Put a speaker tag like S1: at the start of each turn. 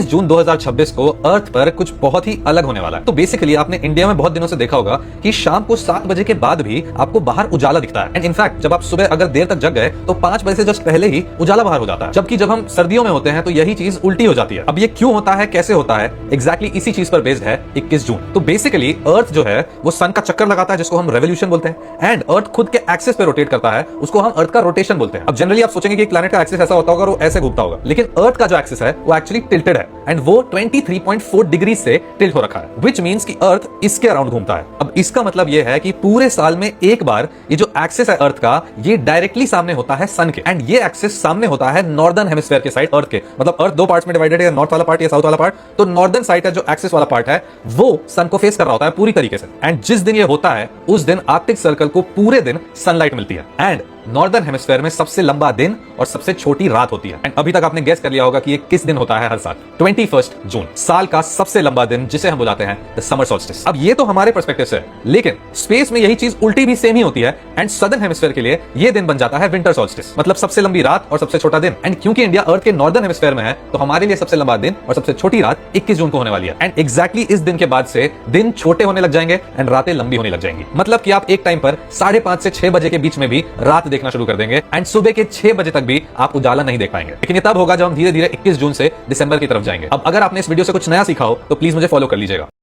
S1: जून 2026 को अर्थ पर कुछ बहुत ही अलग होने वाला है। तो बेसिकली आपने इंडिया में बहुत दिनों से देखा होगा कि शाम को 7 बजे के बाद भी आपको बाहर उजाला दिखता है। एंड इनफैक्ट जब आप सुबह अगर देर तक जग गए तो 5 बजे से जस्ट पहले ही उजाला बाहर हो जाता है। जबकि जब हम सर्दियों में होते हैं तो यही चीज उल्टी हो जाती है। अब ये क्यों होता है, कैसे होता है, एग्जैक्टली इसी चीज पर बेस्ड है 21 जून। तो बेसिकली अर्थ जो है वो सन का चक्कर लगाता है, जिसको हम रेवोल्यूशन बोलते हैं, एंड अर्थ खुद के एक्सिस पे रोटेट करता है, उसको हम अर्थ का रोटेशन बोलते हैं। अब जनरली आप सोचेंगे कि प्लैनेट का एक्सिस ऐसा होता होगा, वो ऐसे घूमता होगा, लेकिन अर्थ का जो एक्सिस है वो एक्चुअली टिल्टेड है एंड वो 23.4 डिग्री से टिल्ट हो रखा है, विच मींस कि अर्थ इसके अराउंड घूमता है। अब इसका मतलब ये है कि पूरे साल में एक बार ये जो एक्सिस है अर्थ का, ये डायरेक्टली सामने होता है सन के, एंड ये एक्सिस सामने होता है नॉर्दर्न हेमिस्फीयर के साइड अर्थ के। मतलब अर्थ दो पार्ट्स में डिवाइडेड है, नॉर्थ वाला पार्ट या साउथ वाला पार्ट। तो नॉर्दर्न साइड का जो एक्सिस वाला पार्ट है वो सन को फेस कर रहा होता है पूरी तरीके से, एंड जिस दिन ये होता है उस दिन आर्कटिक सर्कल को पूरे दिन सनलाइट मिलती है, एंड नॉर्दर्न हेमिस्फीयर में सबसे लंबा दिन और सबसे छोटी रात होती है। एंड अभी तक आपने गेस कर लिया होगा कि ये किस दिन होता है हर साल। 21 जून, साल का सबसे लंबा दिन, जिसे हम बुलाते हैं द समर सोल्स्टिस। अब ये तो हमारे पर्सपेक्टिव से है, लेकिन स्पेस में यही चीज उल्टी भी सेम ही होती है, एंड सदर्न हेमिस्फीयर के लिए ये दिन बन जाता है विंटर सोल्स्टिस, मतलब सबसे लंबी रात और सबसे छोटा दिन। एंड क्योंकि इंडिया अर्थ के नॉर्दर्न हेमिस्फीयर में है, तो हमारे लिए सबसे लंबा दिन और सबसे छोटी रात 21 जून को होने वाली है। एंड एग्जैक्टली इस दिन के बाद से दिन छोटे होने लग जाएंगे एंड रातें लंबी होने लग जाएंगी। मतलब कि आप एक टाइम पर 5:30 से 6 बजे के बीच में भी रात देखना शुरू कर देंगे, एंड सुबह के 6 बजे तक भी आप उजाला नहीं देख पाएंगे। लेकिन ये तब होगा जब हम धीरे धीरे 21 जून से दिसंबर की तरफ जाएंगे। अब अगर आपने इस वीडियो से कुछ नया सीखा हो तो प्लीज मुझे फॉलो कर लीजिएगा।